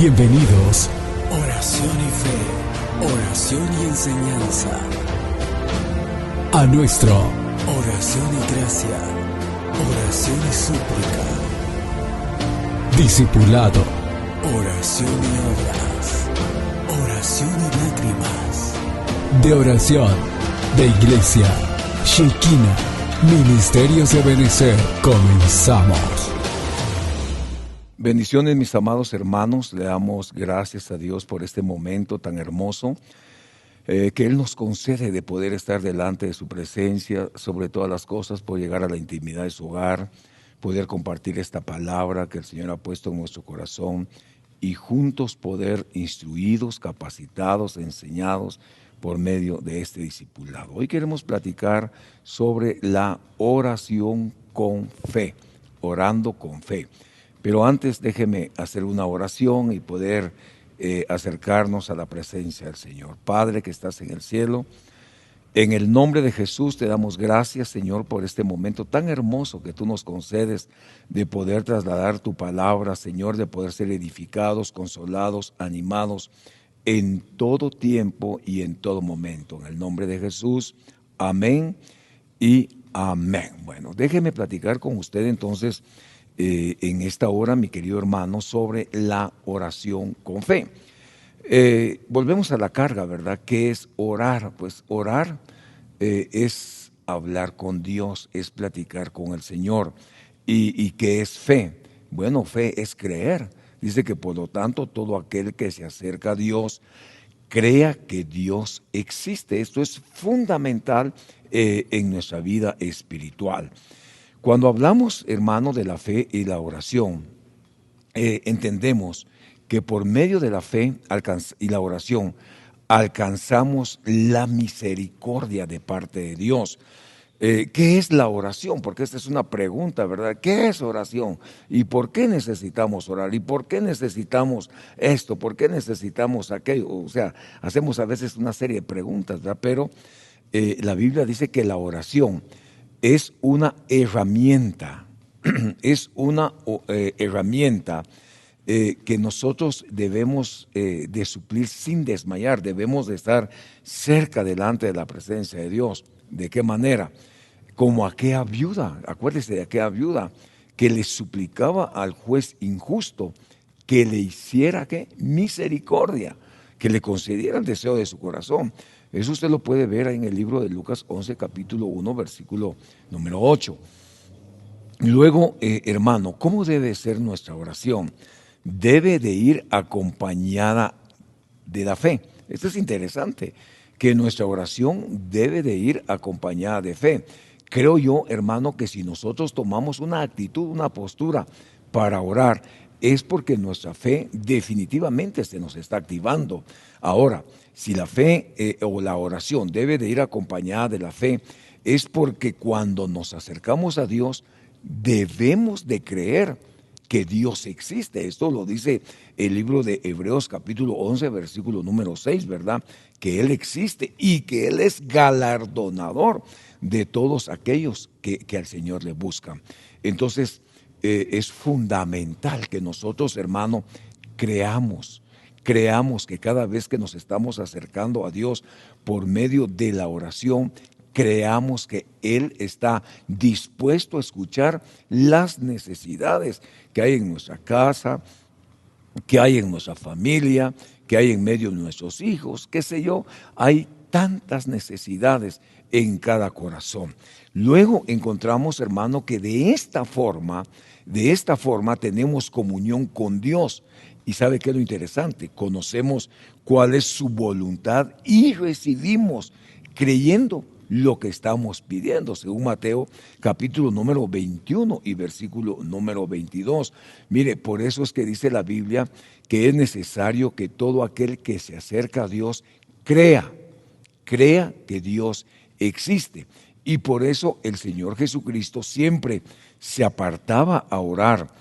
Bienvenidos. Oración y fe, oración y enseñanza. A nuestro Oración y gracia, oración y súplica. discipulado. Oración y obras, oración y lágrimas. De oración. De Iglesia Shekinah. Ministerios de Benecer. Comenzamos. Bendiciones, mis amados hermanos. Le damos gracias a Dios por este momento tan hermoso que Él nos concede de poder estar delante de su presencia, sobre todas las cosas, por llegar a la intimidad de su hogar, poder compartir esta palabra que el Señor ha puesto en nuestro corazón y juntos poder instruidos, capacitados, enseñados por medio de este discipulado. Hoy queremos platicar sobre la oración con fe, orando con fe. Pero antes déjeme hacer una oración y poder acercarnos a la presencia del Señor. Padre que estás en el cielo, en el nombre de Jesús te damos gracias, Señor, por este momento tan hermoso que tú nos concedes de poder trasladar tu palabra, Señor, de poder ser edificados, consolados, animados en todo tiempo y en todo momento. En el nombre de Jesús, amén y amén. Bueno, déjeme platicar con usted entonces en esta hora, mi querido hermano, sobre la oración con fe. Volvemos a la carga, ¿verdad? ¿Qué es orar? Pues orar es hablar con Dios, es platicar con el Señor. ¿Y qué es fe? Bueno, fe es creer. Dice que por lo tanto todo aquel que se acerca a Dios crea que Dios existe. Esto es fundamental en nuestra vida espiritual. Cuando hablamos, hermano, de la fe y la oración, entendemos que por medio de la fe y la oración alcanzamos la misericordia de parte de Dios. ¿Qué es la oración? Porque esta es una pregunta, ¿verdad? ¿Qué es oración? ¿Y por qué necesitamos orar? ¿Y por qué necesitamos esto? ¿Por qué necesitamos aquello? O sea, hacemos a veces una serie de preguntas, ¿verdad? Pero la Biblia dice que la oración es una herramienta, es una herramienta que nosotros debemos de suplir sin desmayar, debemos de estar cerca delante de la presencia de Dios. ¿De qué manera? Como aquella viuda, acuérdese de aquella viuda que le suplicaba al juez injusto que le hiciera ¿qué? Misericordia, que le concediera el deseo de su corazón. Eso usted lo puede ver en el libro de Lucas 11, capítulo 1, versículo número 8. Luego, hermano, ¿cómo debe ser nuestra oración? Debe de ir acompañada de la fe. Esto es interesante, que nuestra oración debe de ir acompañada de fe. Creo yo, hermano, que si nosotros tomamos una actitud, una postura para orar, es porque nuestra fe definitivamente se nos está activando. Ahora, si la fe o la oración debe de ir acompañada de la fe, es porque cuando nos acercamos a Dios, debemos de creer que Dios existe. Esto lo dice el libro de Hebreos capítulo 11, versículo número 6, ¿verdad? Que Él existe y que Él es galardonador de todos aquellos que al Señor le buscan. Entonces, es fundamental que nosotros, hermano, creamos que cada vez que nos estamos acercando a Dios por medio de la oración, creamos que Él está dispuesto a escuchar las necesidades que hay en nuestra casa, que hay en nuestra familia, que hay en medio de nuestros hijos, qué sé yo. Hay tantas necesidades en cada corazón. Luego encontramos, hermano, que de esta forma tenemos comunión con Dios. ¿Y sabe qué es lo interesante? Conocemos cuál es su voluntad y recibimos creyendo lo que estamos pidiendo, según Mateo capítulo número 21 y versículo número 22. Mire, por eso es que dice la Biblia que es necesario que todo aquel que se acerca a Dios crea que Dios existe. Y por eso el Señor Jesucristo siempre se apartaba a orar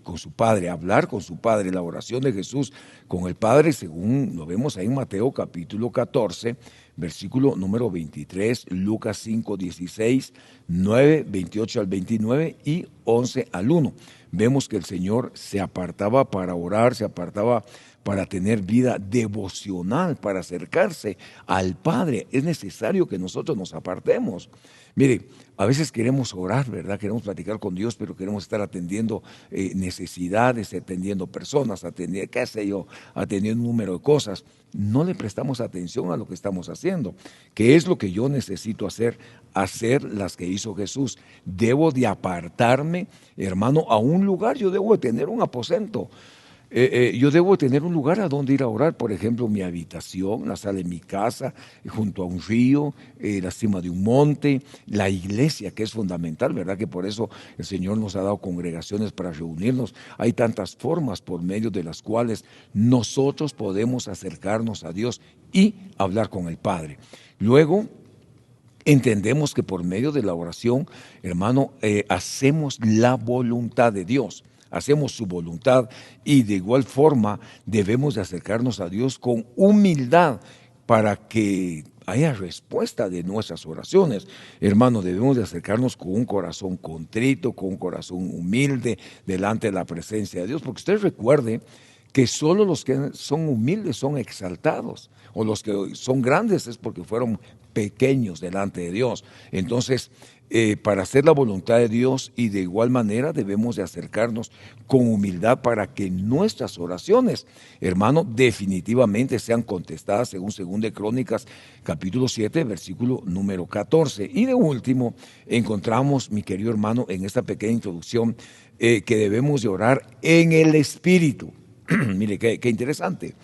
con su Padre, a hablar con su Padre. La oración de Jesús con el Padre, según lo vemos ahí en Mateo capítulo 14, versículo número 23, Lucas 5, 16, 9, 28 al 29 y 11 al 1. vemos que el Señor se apartaba para orar, se apartaba para tener vida devocional, para acercarse al Padre. Es necesario que nosotros nos apartemos. Mire, a veces queremos orar, ¿verdad? Queremos platicar con Dios, pero queremos estar atendiendo necesidades, atendiendo personas, qué sé yo, atendiendo un número de cosas. No le prestamos atención a lo que estamos haciendo. ¿Qué es lo que yo necesito hacer? Hacer las que hizo Jesús. Debo de apartarme, hermano, a un lugar. Yo debo de tener un aposento. Yo debo tener un lugar a donde ir a orar, por ejemplo, mi habitación, la sala de mi casa, junto a un río, la cima de un monte, la iglesia, que es fundamental, ¿verdad? Que por eso el Señor nos ha dado congregaciones para reunirnos. Hay tantas formas por medio de las cuales nosotros podemos acercarnos a Dios y hablar con el Padre. Luego, entendemos que por medio de la oración, hermano, hacemos la voluntad de Dios. Hacemos su voluntad y de igual forma debemos de acercarnos a Dios con humildad para que haya respuesta de nuestras oraciones. Hermano, debemos de acercarnos con un corazón contrito, con un corazón humilde delante de la presencia de Dios, porque usted recuerde que solo los que son humildes son exaltados, o los que son grandes es porque fueron pequeños delante de Dios. Entonces, para hacer la voluntad de Dios y de igual manera debemos de acercarnos con humildad para que nuestras oraciones, hermano, definitivamente sean contestadas según 2 Crónicas, capítulo 7, versículo número 14. Y de último, encontramos, mi querido hermano, en esta pequeña introducción, que debemos de orar en el Espíritu. Mire, qué interesante.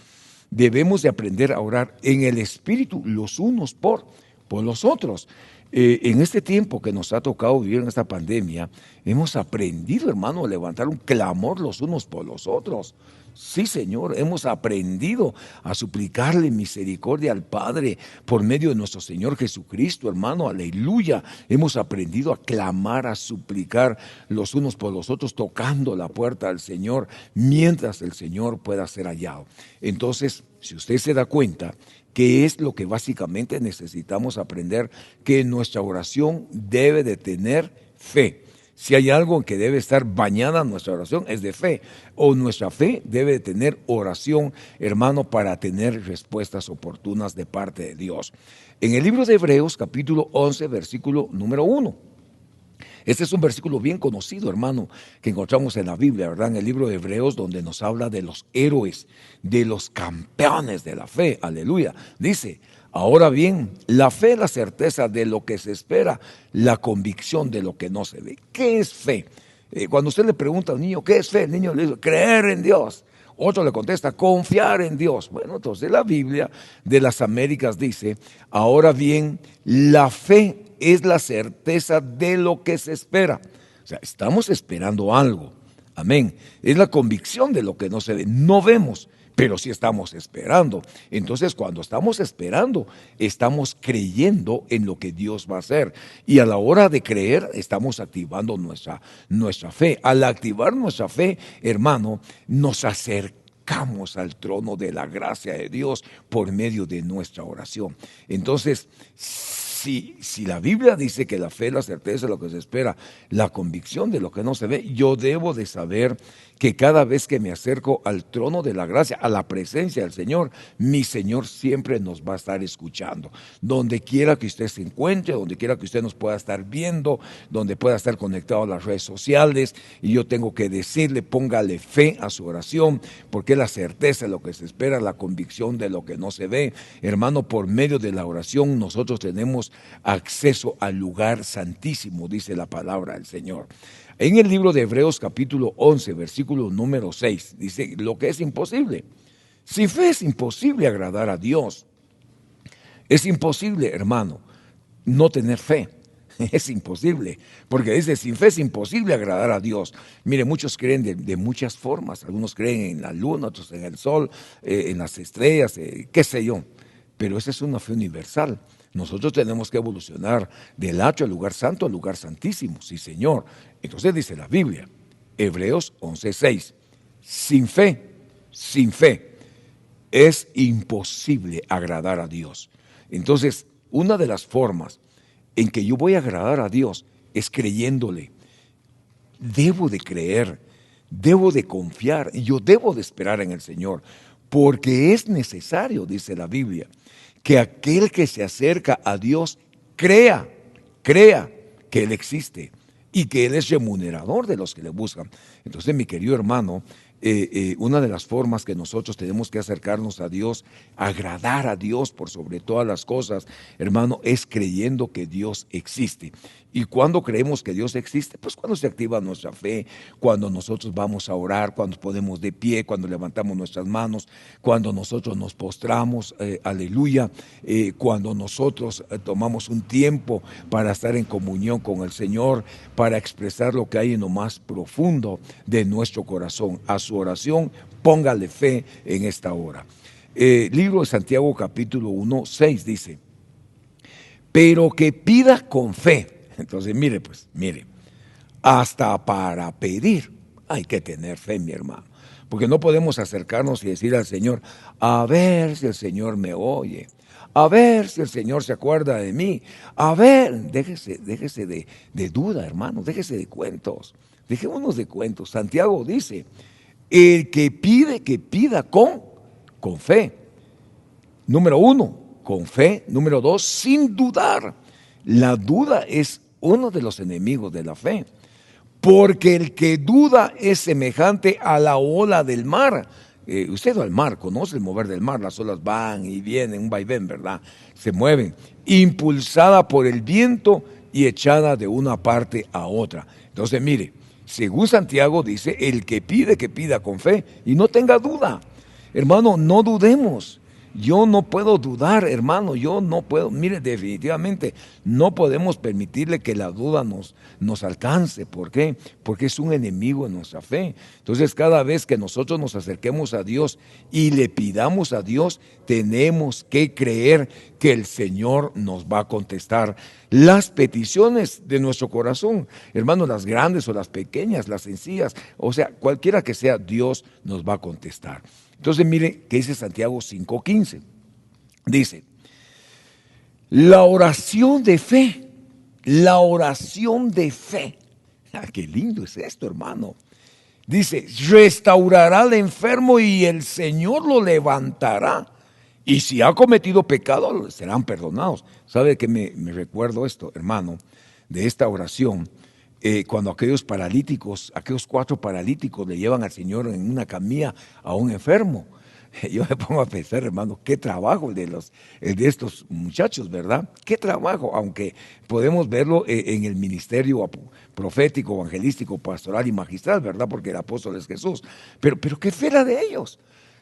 Debemos de aprender a orar en el Espíritu los unos por los otros. En este tiempo que nos ha tocado vivir en esta pandemia, hemos aprendido, hermano, a levantar un clamor los unos por los otros. Sí, Señor, hemos aprendido a suplicarle misericordia al Padre por medio de nuestro Señor Jesucristo, hermano, aleluya. Hemos aprendido a clamar, a suplicar los unos por los otros, tocando la puerta del Señor, mientras el Señor pueda ser hallado. Entonces, si usted se da cuenta, ¿qué es lo que básicamente necesitamos aprender? Que nuestra oración debe de tener fe. Si hay algo que debe estar bañada en nuestra oración, es de fe. O nuestra fe debe de tener oración, hermano, para tener respuestas oportunas de parte de Dios. En el libro de Hebreos, capítulo 11, versículo número 1. Este es un versículo bien conocido, hermano, que encontramos en la Biblia, ¿verdad? En el libro de Hebreos, donde nos habla de los héroes, de los campeones de la fe, aleluya. Dice, ahora bien, la fe es la certeza de lo que se espera, la convicción de lo que no se ve. ¿Qué es fe? Cuando usted le pregunta a un niño, ¿qué es fe? El niño le dice, creer en Dios. Otro le contesta, confiar en Dios. Bueno, entonces la Biblia de las Américas dice, ahora bien, la fe es la certeza de lo que se espera. O sea, estamos esperando algo. Amén. Es la convicción de lo que no se ve. No vemos, pero sí estamos esperando. Entonces, cuando estamos esperando, estamos creyendo en lo que Dios va a hacer. Y a la hora de creer, estamos activando nuestra fe. Al activar nuestra fe, hermano, nos acercamos al trono de la gracia de Dios por medio de nuestra oración. Entonces, si la Biblia dice que la fe es la certeza de lo que se espera, la convicción de lo que no se ve, yo debo de saber que cada vez que me acerco al trono de la gracia, a la presencia del Señor, mi Señor siempre nos va a estar escuchando. Donde quiera que usted se encuentre, donde quiera que usted nos pueda estar viendo, donde pueda estar conectado a las redes sociales, y yo tengo que decirle, póngale fe a su oración, porque es la certeza de lo que se espera, la convicción de lo que no se ve. Hermano, por medio de la oración nosotros tenemos acceso al lugar santísimo, dice la palabra del Señor. En el libro de Hebreos capítulo 11, versículo número 6, dice lo que es imposible. Sin fe es imposible agradar a Dios. Es imposible, hermano, no tener fe. Es imposible, porque dice, sin fe es imposible agradar a Dios. Mire, muchos creen de muchas formas. Algunos creen en la luna, otros en el sol, en las estrellas, qué sé yo. Pero esa es una fe universal. Nosotros tenemos que evolucionar del atrio al lugar santo al lugar santísimo, sí, Señor. Entonces dice la Biblia, Hebreos 11:6, sin fe, es imposible agradar a Dios. Entonces, una de las formas en que yo voy a agradar a Dios es creyéndole. Debo de creer debo de confiar y yo debo de esperar en el Señor, porque es necesario, dice la Biblia, que aquel que se acerca a Dios crea que Él existe y que Él es remunerador de los que le buscan. Entonces, mi querido hermano, una de las formas que nosotros tenemos que acercarnos a Dios, agradar a Dios por sobre todas las cosas, hermano, es creyendo que Dios existe. Y cuando creemos que Dios existe, pues cuando se activa nuestra fe, cuando nosotros vamos a orar, cuando ponemos de pie, cuando levantamos nuestras manos, cuando nosotros nos postramos, aleluya, cuando nosotros tomamos un tiempo para estar en comunión con el Señor, para expresar lo que hay en lo más profundo de nuestro corazón. A su oración, póngale fe en esta hora. Libro de Santiago capítulo 1, 6 dice, pero que pida con fe. Entonces, mire, hasta para pedir hay que tener fe, mi hermano. Porque no podemos acercarnos y decir al Señor, a ver si el Señor me oye, a ver si el Señor se acuerda de mí, a ver, déjese de duda, hermano, déjese de cuentos, dejémonos de cuentos. Santiago dice, el que pida con fe. Número 1, con fe. Número 2, sin dudar. La duda es uno de los enemigos de la fe, porque el que duda es semejante a la ola del mar. Usted va al mar, conoce el mover del mar, las olas van y vienen, un vaivén, ¿verdad? Se mueven, impulsada por el viento y echada de una parte a otra. Entonces, mire, según Santiago dice, el que pida con fe y no tenga duda. Hermano, no dudemos. Yo no puedo dudar, hermano, yo no puedo. Mire, definitivamente no podemos permitirle que la duda nos alcance. ¿Por qué? Porque es un enemigo en nuestra fe. Entonces, cada vez que nosotros nos acerquemos a Dios y le pidamos a Dios, tenemos que creer que el Señor nos va a contestar las peticiones de nuestro corazón. Hermano, las grandes o las pequeñas, las sencillas, o sea, cualquiera que sea, Dios nos va a contestar. Entonces, mire que dice Santiago 5:15. Dice, la oración de fe. Qué lindo es esto, hermano. Dice, restaurará al enfermo y el Señor lo levantará. Y si ha cometido pecado, serán perdonados. ¿Sabe qué me recuerdo esto, hermano? De esta oración. Cuando aquellos 4 paralíticos le llevan al Señor en una camilla a un enfermo. Yo me pongo a pensar, hermano, qué trabajo el de estos muchachos, ¿verdad? Qué trabajo, aunque podemos verlo en el ministerio profético, evangelístico, pastoral y magistral, ¿verdad? Porque el apóstol es Jesús. Pero qué fe la de ellos.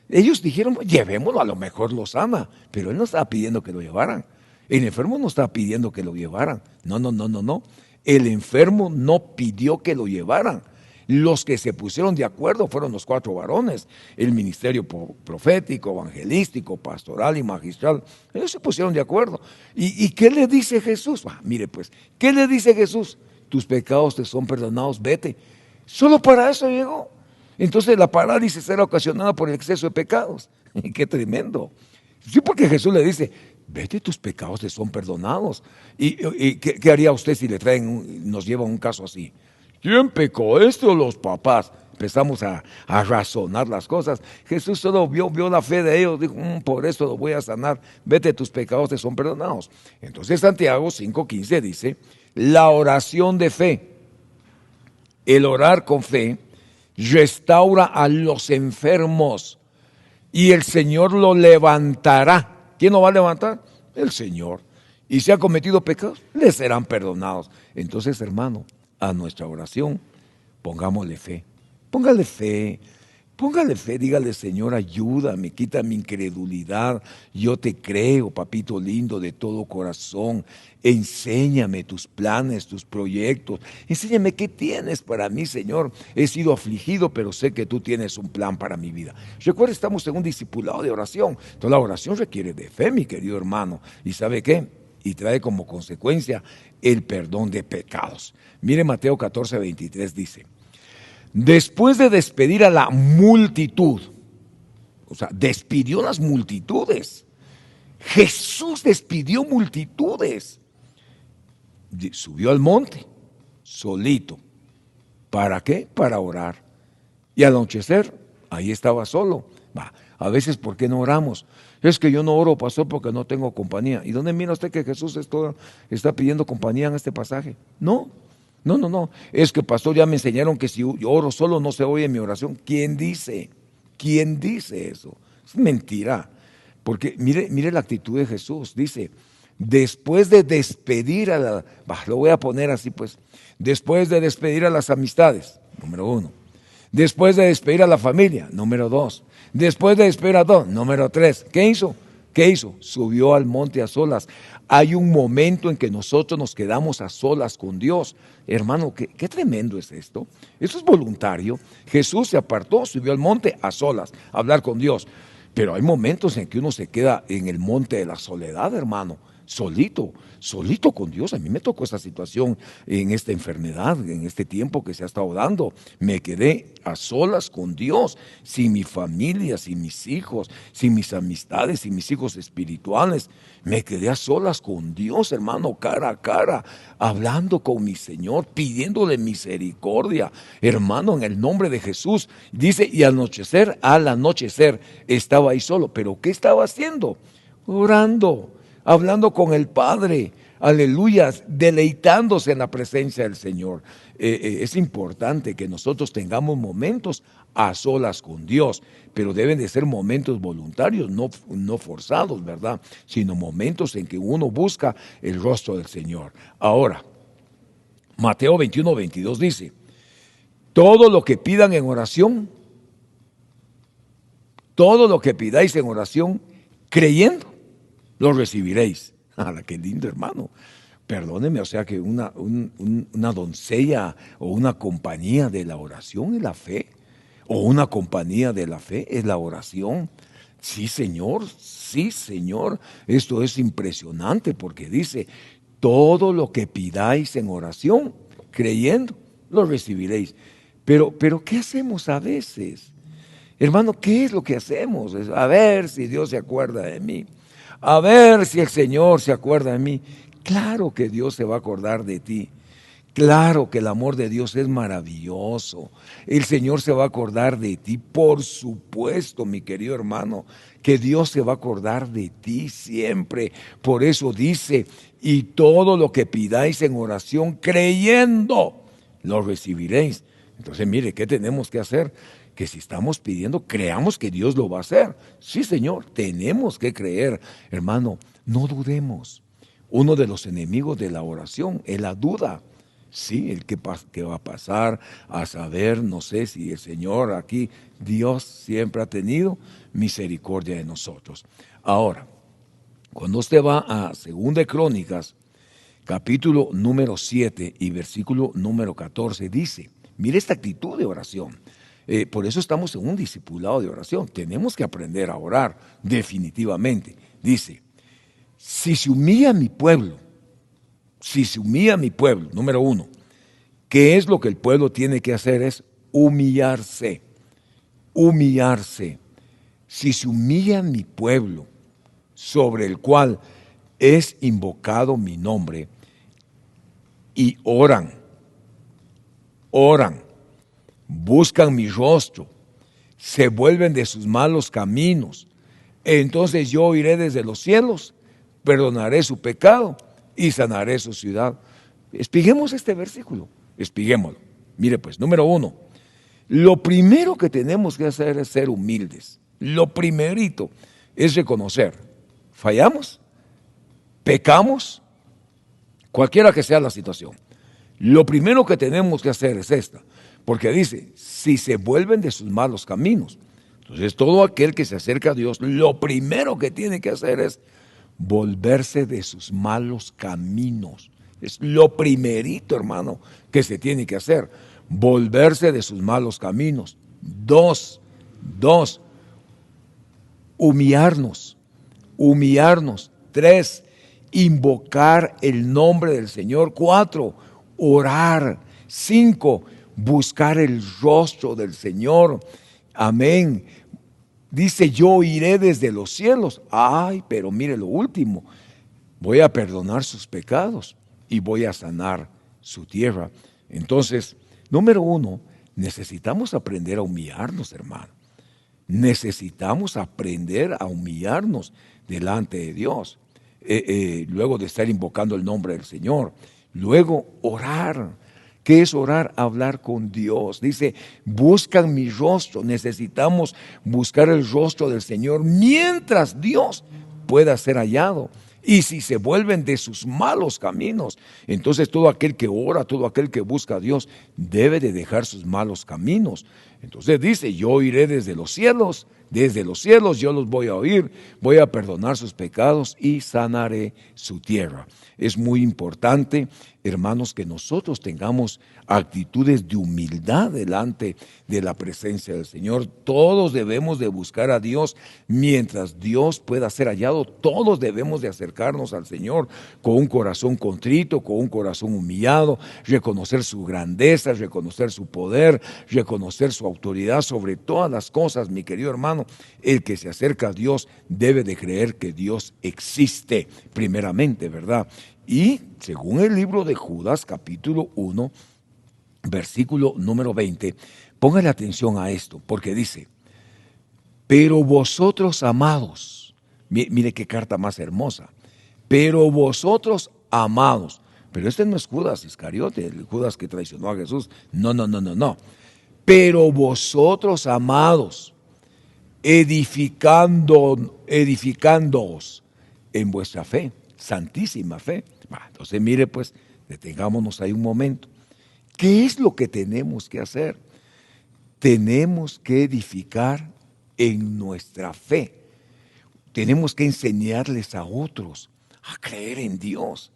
Ellos dijeron, llevémoslo, a lo mejor lo sana, pero él no estaba pidiendo que lo llevaran. El enfermo no estaba pidiendo que lo llevaran. No. El enfermo no pidió que lo llevaran. Los que se pusieron de acuerdo fueron los 4 varones, el ministerio profético, evangelístico, pastoral y magistral. Ellos se pusieron de acuerdo. ¿Y qué le dice Jesús? Mire pues, ¿qué le dice Jesús? Tus pecados te son perdonados, vete. Solo para eso llegó. Entonces la parálisis era ocasionada por el exceso de pecados. ¡Qué tremendo! Sí, porque Jesús le dice, vete, tus pecados te son perdonados. ¿Y qué haría usted si le nos llevan un caso así? ¿Quién pecó, esto o los papás? Empezamos a razonar las cosas. Jesús solo vio la fe de ellos, dijo, por eso lo voy a sanar, vete, tus pecados te son perdonados. Entonces Santiago 5:15 dice, la oración de fe, el orar con fe, restaura a los enfermos y el Señor lo levantará. ¿Quién lo va a levantar? El Señor. Y si ha cometido pecados, le serán perdonados. Entonces, hermano, a nuestra oración, pongámosle fe. Póngale fe, dígale, Señor, ayúdame, quita mi incredulidad. Yo te creo, papito lindo, de todo corazón. Enséñame tus planes, tus proyectos. Enséñame qué tienes para mí, Señor. He sido afligido, pero sé que tú tienes un plan para mi vida. Recuerda, estamos en un discipulado de oración. Entonces la oración requiere de fe, mi querido hermano. ¿Y sabe qué? Y trae como consecuencia el perdón de pecados. Mire Mateo 14:23 dice, después de despedir a la multitud, o sea, despidió las multitudes. Jesús despidió multitudes. Subió al monte, solito. ¿Para qué? Para orar. Y al anochecer, ahí estaba solo. A veces, ¿por qué no oramos? Es que yo no oro, pastor, porque no tengo compañía. ¿Y dónde mira usted que Jesús está pidiendo compañía en este pasaje? No, no, no, no. Es que, pastor, ya me enseñaron que si yo oro solo no se oye mi oración. ¿Quién dice? ¿Quién dice eso? Es mentira. Porque mire la actitud de Jesús. Dice, después de despedir lo voy a poner así pues, después de despedir a las amistades, número 1. Después de despedir a la familia, número 2. Después de despedir a todos, número 3. ¿Qué hizo? ¿Qué hizo? Subió al monte a solas. Hay un momento en que nosotros nos quedamos a solas con Dios. Hermano, qué tremendo es esto. Eso es voluntario. Jesús se apartó, subió al monte a solas, a hablar con Dios. Pero hay momentos en que uno se queda en el monte de la soledad, hermano. Solito con Dios. A mí me tocó esa situación en esta enfermedad, en este tiempo que se ha estado dando. Me quedé a solas con Dios, sin mi familia, sin mis hijos, sin mis amistades, sin mis hijos espirituales. Me quedé a solas con Dios, hermano, cara a cara, hablando con mi Señor, pidiéndole misericordia, hermano, en el nombre de Jesús. Dice, y al anochecer, estaba ahí solo. ¿Pero qué estaba haciendo? Orando, hablando con el Padre, aleluya, deleitándose en la presencia del Señor. Es importante que nosotros tengamos momentos a solas con Dios, pero deben de ser momentos voluntarios, no forzados, ¿verdad? Sino momentos en que uno busca el rostro del Señor. Ahora, Mateo 21:22 dice, todo lo que pidan en oración, todo lo que pidáis en oración, creyendo, lo recibiréis. Qué lindo, hermano. Perdóneme, o sea que una doncella o una compañía de la oración es la fe. O una compañía de la fe es la oración. Sí, Señor, sí, Señor. Esto es impresionante porque dice, todo lo que pidáis en oración, creyendo, lo recibiréis. Pero ¿qué hacemos a veces? Hermano, ¿qué es lo que hacemos? A ver si Dios se acuerda de mí. A ver si el Señor se acuerda de mí. Claro que Dios se va a acordar de ti. Claro que el amor de Dios es maravilloso. El Señor se va a acordar de ti. Por supuesto, mi querido hermano, que Dios se va a acordar de ti siempre. Por eso dice, y todo lo que pidáis en oración, creyendo, lo recibiréis. Entonces, mire, ¿qué tenemos que hacer? Que si estamos pidiendo, creamos que Dios lo va a hacer. Sí, Señor, tenemos que creer. Hermano, no dudemos. Uno de los enemigos de la oración es la duda. Sí, el que va a pasar a saber, no sé si el Señor aquí, Dios siempre ha tenido misericordia de nosotros. Ahora, cuando usted va a 2 Crónicas, capítulo número 7 y versículo número 14, dice, mire esta actitud de oración. Por eso estamos en un discipulado de oración. Tenemos que aprender a orar, definitivamente. Dice, si se humilla mi pueblo, número 1, ¿qué es lo que el pueblo tiene que hacer? Es humillarse. Si se humilla mi pueblo, sobre el cual es invocado mi nombre, y oran, buscan mi rostro, se vuelven de sus malos caminos, entonces yo oiré desde los cielos, perdonaré su pecado y sanaré su ciudad. Espiguemos este versículo, espiguémoslo. Mire pues, número 1, lo primero que tenemos que hacer es ser humildes. Lo primerito es reconocer, fallamos, pecamos, cualquiera que sea la situación. Lo primero que tenemos que hacer es esta, porque dice, si se vuelven de sus malos caminos. Entonces todo aquel que se acerca a Dios, lo primero que tiene que hacer es volverse de sus malos caminos. Es lo primerito, hermano, que se tiene que hacer, volverse de sus malos caminos. Dos, humillarnos. 3, invocar el nombre del Señor. 4, orar. 5, buscar el rostro del Señor. Amén. Dice, yo iré desde los cielos. Ay, pero mire lo último. Voy a perdonar sus pecados y voy a sanar su tierra. Entonces, número 1, necesitamos aprender a humillarnos, hermano. Necesitamos aprender a humillarnos delante de Dios. Luego de estar invocando el nombre del Señor. Luego orar. ¿Qué es orar? Hablar con Dios. Dice, buscan mi rostro. Necesitamos buscar el rostro del Señor mientras Dios pueda ser hallado. Y si se vuelven de sus malos caminos, entonces todo aquel que ora, todo aquel que busca a Dios, debe de dejar sus malos caminos. Entonces dice, yo iré desde los cielos yo los voy a oír, voy a perdonar sus pecados y sanaré su tierra. Es muy importante, hermanos, que nosotros tengamos actitudes de humildad delante de la presencia del Señor. Todos debemos de buscar a Dios mientras Dios pueda ser hallado. Todos debemos de acercarnos al Señor con un corazón contrito, con un corazón humillado, reconocer su grandeza, reconocer su poder, reconocer su autoridad sobre todas las cosas, mi querido hermano. El que se acerca a Dios debe de creer que Dios existe primeramente, ¿verdad? Y según el libro de Judas, capítulo 1, versículo número 20, póngale atención a esto, porque dice, pero vosotros amados, mire qué carta más hermosa, pero vosotros amados, pero este no es Judas Iscariote, el Judas que traicionó a Jesús, no, pero vosotros amados, edificándoos en vuestra fe, santísima fe. Entonces mire pues, detengámonos ahí un momento. ¿Qué es lo que tenemos que hacer? Tenemos que edificar en nuestra fe. Tenemos que enseñarles a otros a creer en Dios.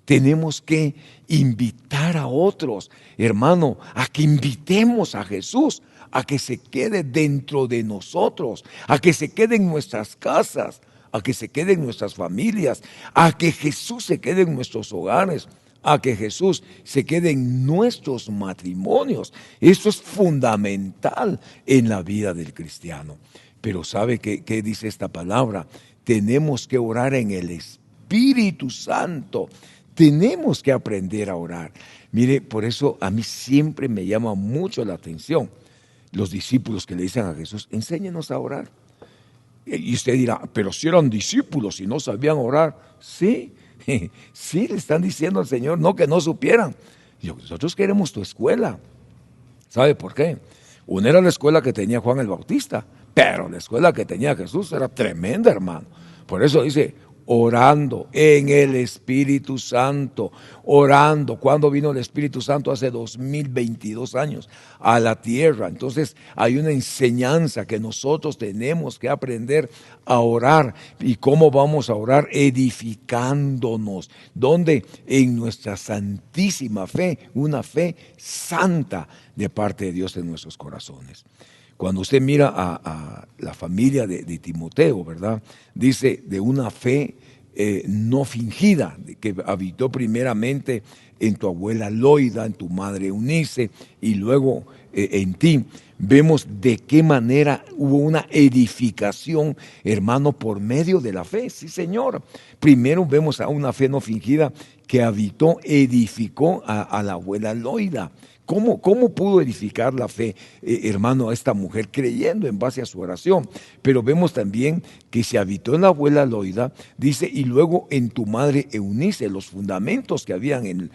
Tenemos que invitar a otros, hermano, a que invitemos a Jesús, a que se quede dentro de nosotros, a que se quede en nuestras casas, a que se quede en nuestras familias, a que Jesús se quede en nuestros hogares, a que Jesús se quede en nuestros matrimonios. Eso es fundamental en la vida del cristiano. Pero ¿sabe qué dice esta palabra? Tenemos que orar en el Espíritu Santo. Tenemos que aprender a orar. Mire, por eso a mí siempre me llama mucho la atención los discípulos que le dicen a Jesús, enséñenos a orar. Y usted dirá, pero si eran discípulos y no sabían orar. Sí, sí le están diciendo al Señor, no que no supieran. Y nosotros queremos tu escuela. ¿Sabe por qué? Una era la escuela que tenía Juan el Bautista, pero la escuela que tenía Jesús era tremenda, hermano. Por eso dice, orando en el Espíritu Santo, orando. ¿Cuándo vino el Espíritu Santo? Hace 2022 años a la tierra. Entonces hay una enseñanza que nosotros tenemos que aprender a orar. ¿Y cómo vamos a orar? Edificándonos. ¿Dónde? En nuestra santísima fe, una fe santa de parte de Dios en nuestros corazones. Cuando usted mira a la familia de Timoteo, ¿verdad? Dice de una fe no fingida, que habitó primeramente en tu abuela Loida, en tu madre Eunice y luego en ti. Vemos de qué manera hubo una edificación, hermano, por medio de la fe. Sí, Señor. Primero vemos a una fe no fingida que habitó, edificó a la abuela Loida. ¿Cómo pudo edificar la fe, hermano, a esta mujer creyendo en base a su oración? Pero vemos también que se habitó en la abuela Loida, dice, y luego en tu madre Eunice. Los fundamentos que habían en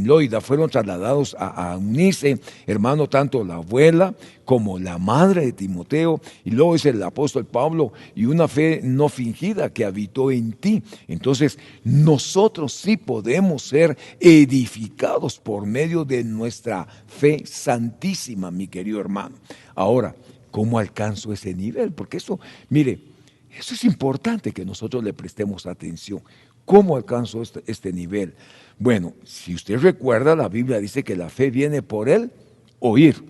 Loida fueron trasladados a Eunice, hermano, tanto la abuela como la madre de Timoteo. Y luego dice el apóstol Pablo, y una fe no fingida que habitó en ti. Entonces, nosotros sí podemos ser edificados por medio de nuestra fe santísima, mi querido hermano. Ahora, ¿cómo alcanzo ese nivel? Porque eso, mire, eso es importante que nosotros le prestemos atención. ¿Cómo alcanzo este nivel? Bueno, si usted recuerda, la Biblia dice que la fe viene por el oír.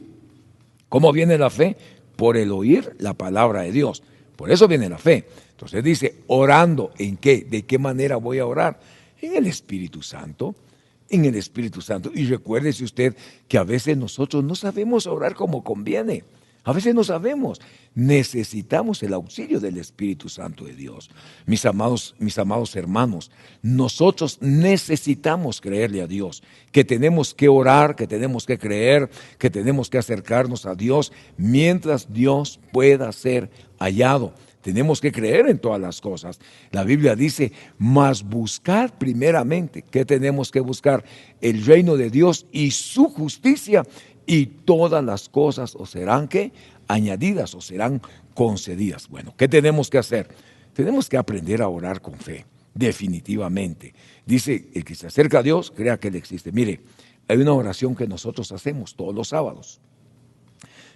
¿Cómo viene la fe? Por el oír la palabra de Dios. Por eso viene la fe. Entonces dice, orando, ¿en qué? ¿De qué manera voy a orar? En el Espíritu Santo. En el Espíritu Santo. Y recuérdese usted que a veces nosotros no sabemos orar como conviene. A veces no sabemos. Necesitamos el auxilio del Espíritu Santo de Dios. Mis amados hermanos, nosotros necesitamos creerle a Dios, que tenemos que orar, que tenemos que creer, que tenemos que acercarnos a Dios mientras Dios pueda ser hallado. Tenemos que creer en todas las cosas. La Biblia dice, mas buscar primeramente. ¿Qué tenemos que buscar? El reino de Dios y su justicia, y todas las cosas os serán ¿qué? Añadidas o serán concedidas. Bueno, ¿qué tenemos que hacer? Tenemos que aprender a orar con fe, definitivamente. Dice, el que se acerca a Dios, crea que Él existe. Mire, hay una oración que nosotros hacemos todos los sábados.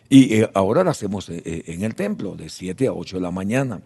Y ahora la hacemos en el templo, de 7 a 8 de la mañana.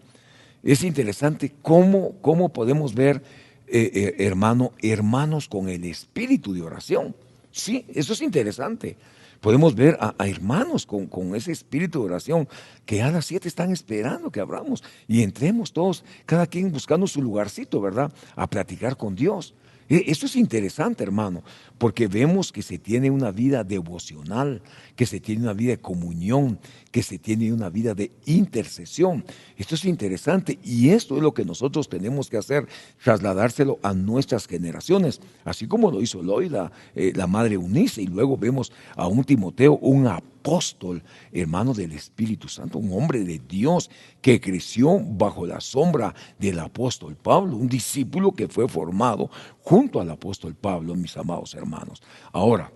Es interesante cómo podemos ver, hermanos con el espíritu de oración. Sí, eso es interesante. Podemos ver a hermanos con ese espíritu de oración que a las 7 están esperando que abramos y entremos todos, cada quien buscando su lugarcito, ¿verdad? A platicar con Dios. Eso es interesante, hermano, porque vemos que se tiene una vida devocional, que se tiene una vida de comunión, que se tiene una vida de intercesión. Esto es interesante y esto es lo que nosotros tenemos que hacer, trasladárselo a nuestras generaciones, así como lo hizo Loida, la madre Eunice, y luego vemos a un Timoteo, un apóstol, hermano del Espíritu Santo, un hombre de Dios que creció bajo la sombra del apóstol Pablo, un discípulo que fue formado junto al apóstol Pablo, mis amados hermanos. Ahora,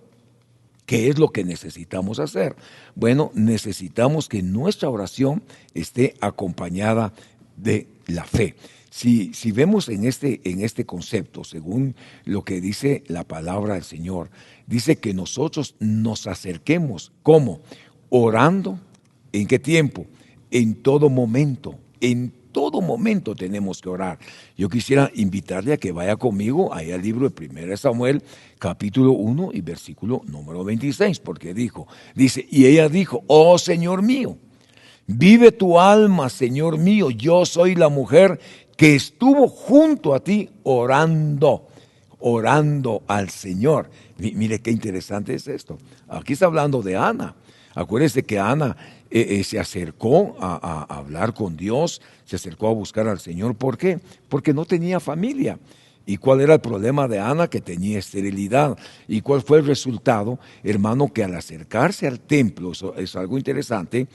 ¿qué es lo que necesitamos hacer? Bueno, necesitamos que nuestra oración esté acompañada de la fe. Si vemos en este concepto, según lo que dice la palabra del Señor, dice que nosotros nos acerquemos, ¿cómo? Orando. ¿En qué tiempo? En todo momento. En todo momento tenemos que orar. Yo quisiera invitarle a que vaya conmigo ahí al libro de 1 Samuel, capítulo 1 y versículo número 26, porque dice, y ella dijo, oh Señor mío, vive tu alma, Señor mío, yo soy la mujer que estuvo junto a ti orando al Señor. Mire qué interesante es esto. Aquí está hablando de Ana. Acuérdese que Ana se acercó a hablar con Dios, se acercó a buscar al Señor. ¿Por qué? Porque no tenía familia. ¿Y cuál era el problema de Ana? Que tenía esterilidad. ¿Y cuál fue el resultado? Hermano, que al acercarse al templo, eso es algo interesante,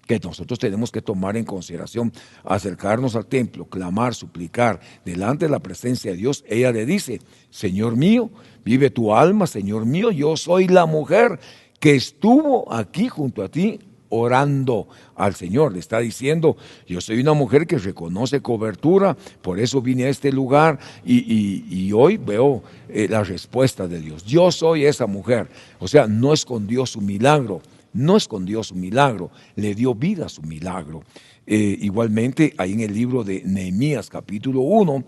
que nosotros tenemos que tomar en consideración, acercarnos al templo, clamar, suplicar, delante de la presencia de Dios. Ella le dice, Señor mío, vive tu alma, Señor mío, yo soy la mujer que estuvo aquí junto a ti orando al Señor. Le está diciendo, yo soy una mujer que reconoce cobertura, por eso vine a este lugar y hoy veo la respuesta de Dios. Yo soy esa mujer. O sea, no escondió su milagro. No escondió su milagro, le dio vida a su milagro. Igualmente, ahí en el libro de Nehemías, capítulo 1,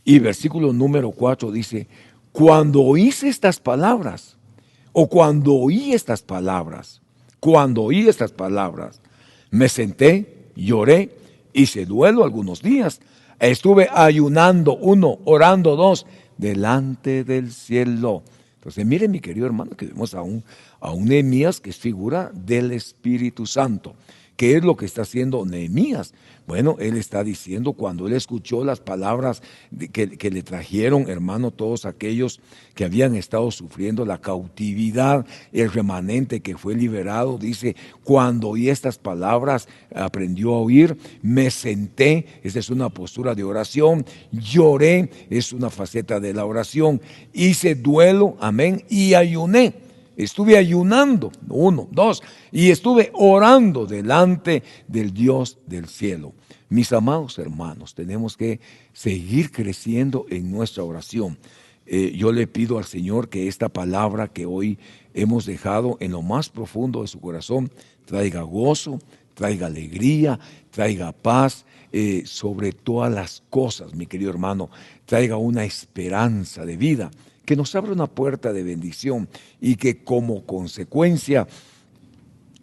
y versículo número 4 dice, cuando oí estas palabras, me senté, lloré, hice duelo algunos días, estuve ayunando, 1, orando, 2, delante del cielo. Entonces, mire, mi querido hermano, que vemos a un Nehemías que es figura del Espíritu Santo. ¿Qué es lo que está haciendo Nehemías? Bueno, él está diciendo, cuando él escuchó las palabras que le trajeron, hermano, todos aquellos que habían estado sufriendo la cautividad, el remanente que fue liberado, dice, cuando oí estas palabras, aprendió a oír, me senté, esa es una postura de oración, lloré, es una faceta de la oración, hice duelo, amén, y ayuné. Estuve ayunando, 1, 2, y estuve orando delante del Dios del cielo. Mis amados hermanos, tenemos que seguir creciendo en nuestra oración. Yo le pido al Señor que esta palabra que hoy hemos dejado en lo más profundo de su corazón traiga gozo, traiga alegría, traiga paz, sobre todas las cosas, mi querido hermano, traiga una esperanza de vida, que nos abra una puerta de bendición y que como consecuencia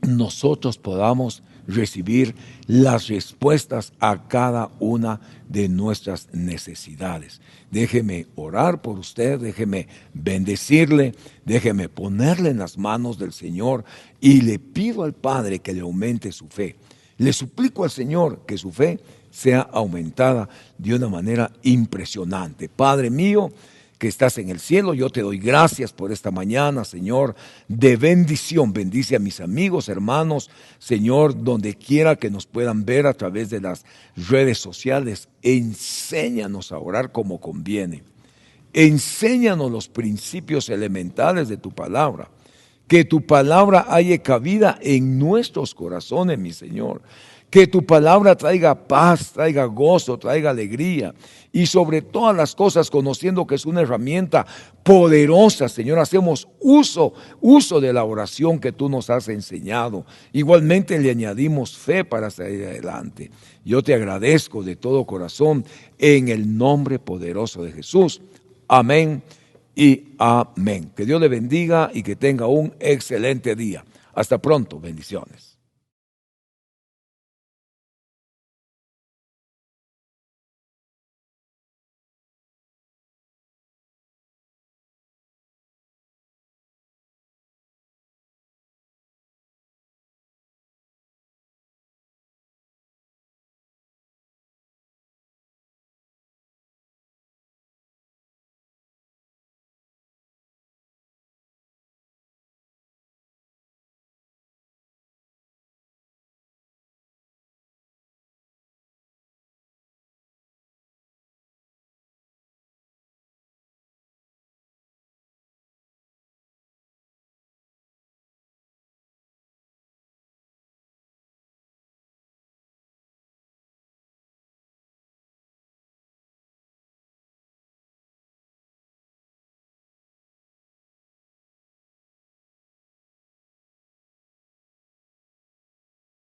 nosotros podamos recibir las respuestas a cada una de nuestras necesidades. Déjeme orar por usted, déjeme bendecirle, déjeme ponerle en las manos del Señor y le pido al Padre que le aumente su fe. Le suplico al Señor que su fe sea aumentada de una manera impresionante. Padre mío, que estás en el cielo, yo te doy gracias por esta mañana, Señor, de bendición. Bendice a mis amigos, hermanos, Señor, donde quiera que nos puedan ver a través de las redes sociales. Enséñanos a orar como conviene. Enséñanos los principios elementales de tu palabra. Que tu palabra haya cabida en nuestros corazones, mi Señor. Que tu palabra traiga paz, traiga gozo, traiga alegría. Y sobre todas las cosas, conociendo que es una herramienta poderosa, Señor, hacemos uso de la oración que tú nos has enseñado. Igualmente le añadimos fe para salir adelante. Yo te agradezco de todo corazón en el nombre poderoso de Jesús. Amén y amén. Que Dios le bendiga y que tenga un excelente día. Hasta pronto. Bendiciones.